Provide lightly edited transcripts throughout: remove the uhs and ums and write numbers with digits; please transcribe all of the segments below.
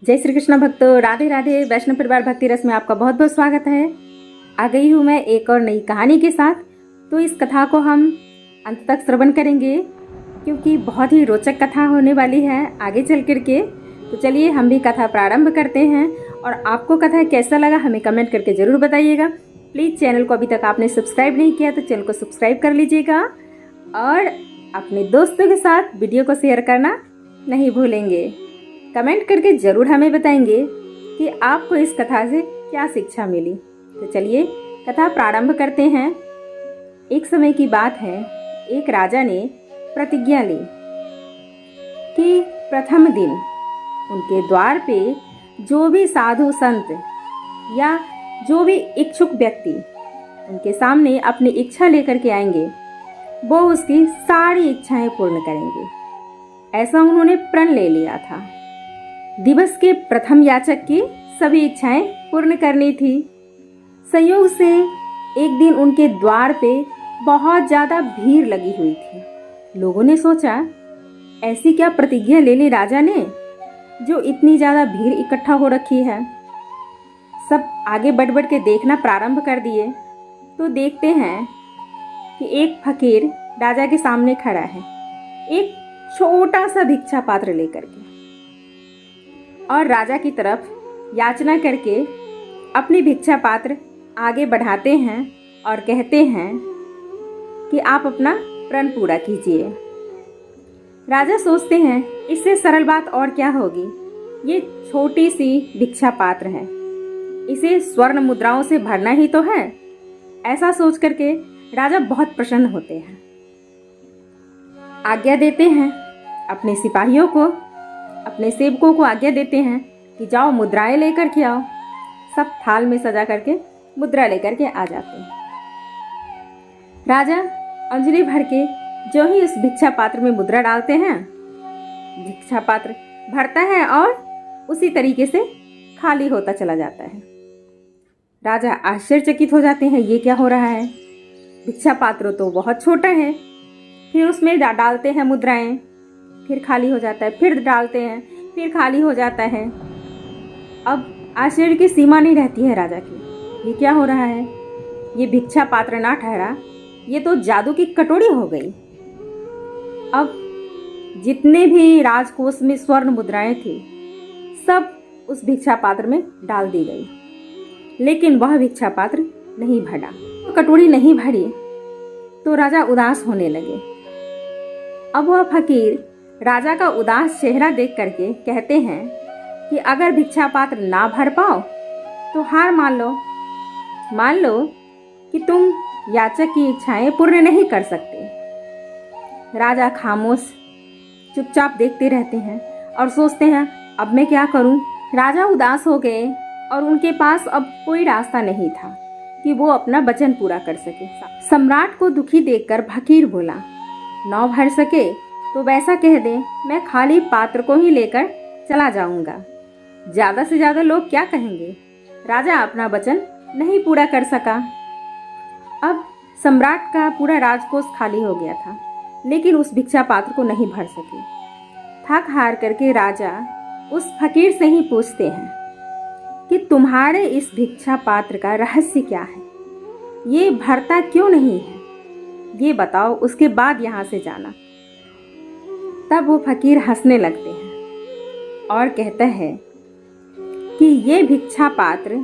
जय श्री कृष्ण भक्तों, राधे राधे। वैष्णव परिवार भक्ति रस में आपका बहुत बहुत स्वागत है। आ गई हूँ मैं एक और नई कहानी के साथ। तो इस कथा को हम अंत तक श्रवण करेंगे क्योंकि बहुत ही रोचक कथा होने वाली है आगे चल कर के। तो चलिए हम भी कथा प्रारंभ करते हैं और आपको कथा कैसा लगा हमें कमेंट करके ज़रूर बताइएगा। प्लीज़ चैनल को अभी तक आपने सब्सक्राइब नहीं किया तो चैनल को सब्सक्राइब कर लीजिएगा और अपने दोस्तों के साथ वीडियो को शेयर करना नहीं भूलेंगे। कमेंट करके ज़रूर हमें बताएंगे कि आपको इस कथा से क्या शिक्षा मिली। तो चलिए कथा प्रारंभ करते हैं। एक समय की बात है, एक राजा ने प्रतिज्ञा ली कि प्रथम दिन उनके द्वार पे जो भी साधु संत या जो भी इच्छुक व्यक्ति उनके सामने अपनी इच्छा लेकर के आएंगे वो उसकी सारी इच्छाएं पूर्ण करेंगे। ऐसा उन्होंने प्रण ले लिया था। दिवस के प्रथम याचक की सभी इच्छाएं पूर्ण करनी थी। संयोग से एक दिन उनके द्वार पे बहुत ज़्यादा भीड़ लगी हुई थी। लोगों ने सोचा ऐसी क्या प्रतिज्ञा ले ली राजा ने जो इतनी ज़्यादा भीड़ इकट्ठा हो रखी है। सब आगे बढ़ बढ़ के देखना प्रारंभ कर दिए तो देखते हैं कि एक फकीर राजा के सामने खड़ा है, एक छोटा सा भिक्षा पात्र लेकर के, और राजा की तरफ याचना करके अपनी भिक्षा पात्र आगे बढ़ाते हैं और कहते हैं कि आप अपना प्रण पूरा कीजिए। राजा सोचते हैं इससे सरल बात और क्या होगी, ये छोटी सी भिक्षा पात्र है, इसे स्वर्ण मुद्राओं से भरना ही तो है। ऐसा सोच करके राजा बहुत प्रसन्न होते हैं। आज्ञा देते हैं अपने सिपाहियों को, अपने सेवकों को आज्ञा देते हैं कि जाओ मुद्राएं लेकर के आओ। सब थाल में सजा करके मुद्रा लेकर के आ जाते हैं। राजा अंजलि भर के जो ही उस भिक्षा पात्र में मुद्रा डालते हैं, भिक्षा पात्र भरता है और उसी तरीके से खाली होता चला जाता है। राजा आश्चर्यचकित हो जाते हैं, ये क्या हो रहा है, भिक्षा पात्र तो बहुत छोटा है। फिर उसमें डालते हैं मुद्राएं, फिर खाली हो जाता है, फिर डालते हैं, फिर खाली हो जाता है। अब आश्चर्य की सीमा नहीं रहती है राजा की, ये क्या हो रहा है, ये भिक्षा पात्र ना ठहरा, ये तो जादू की कटोरी हो गई। अब जितने भी राजकोष में स्वर्ण मुद्राएं थी सब उस भिक्षा पात्र में डाल दी गई, लेकिन वह भिक्षा पात्र नहीं भरा, कटोरी नहीं भरी। तो राजा उदास होने लगे। अब वह फकीर राजा का उदास चेहरा देख करके कहते हैं कि अगर भिक्षा पात्र ना भर पाओ तो हार मान लो कि तुम याचक की इच्छाएं पूर्ण नहीं कर सकते। राजा खामोश चुपचाप देखते रहते हैं और सोचते हैं अब मैं क्या करूं। राजा उदास हो गए और उनके पास अब कोई रास्ता नहीं था कि वो अपना वचन पूरा कर सके। सम्राट को दुखी देखकर फकीर बोला, ना भर सके तो वैसा कह दे मैं खाली पात्र को ही लेकर चला जाऊंगा, ज्यादा से ज्यादा लोग क्या कहेंगे। राजा अपना वचन नहीं पूरा कर सका। अब सम्राट का पूरा राजकोष खाली हो गया था, लेकिन उस भिक्षा पात्र को नहीं भर सके। थक हार करके राजा उस फकीर से ही पूछते हैं कि तुम्हारे इस भिक्षा पात्र का रहस्य क्या है, ये भरता क्यों नहीं है, ये बताओ, उसके बाद यहाँ से जाना। तब वो फकीर हंसने लगते हैं और कहता है कि ये भिक्षा पात्र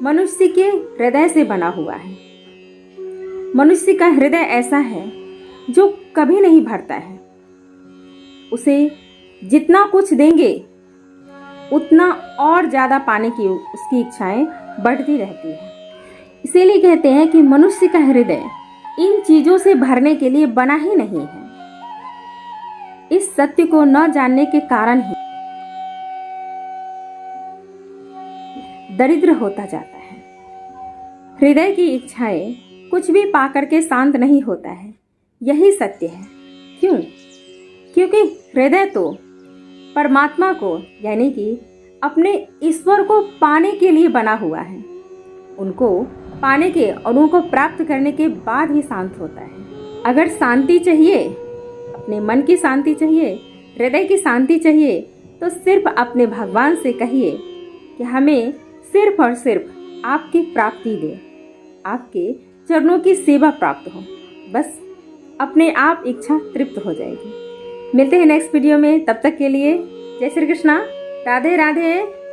मनुष्य के हृदय से बना हुआ है। मनुष्य का हृदय ऐसा है जो कभी नहीं भरता है। उसे जितना कुछ देंगे उतना और ज़्यादा पाने की उसकी इच्छाएं बढ़ती रहती है। इसीलिए कहते हैं कि मनुष्य का हृदय इन चीज़ों से भरने के लिए बना ही नहीं है। इस सत्य को न जानने के कारण ही दरिद्र होता जाता है। हृदय की इच्छाएं कुछ भी पाकर के शांत नहीं होता है, यही सत्य है। क्यों? क्योंकि हृदय तो परमात्मा को यानी कि अपने ईश्वर को पाने के लिए बना हुआ है। उनको पाने के और उनको प्राप्त करने के बाद ही शांत होता है। अगर शांति चाहिए, अपने मन की शांति चाहिए, हृदय की शांति चाहिए, तो सिर्फ अपने भगवान से कहिए कि हमें सिर्फ और सिर्फ आपकी प्राप्ति दे, आपके चरणों की सेवा प्राप्त हो। बस अपने आप इच्छा तृप्त हो जाएगी। मिलते हैं नेक्स्ट वीडियो में, तब तक के लिए जय श्री कृष्णा, राधे राधे।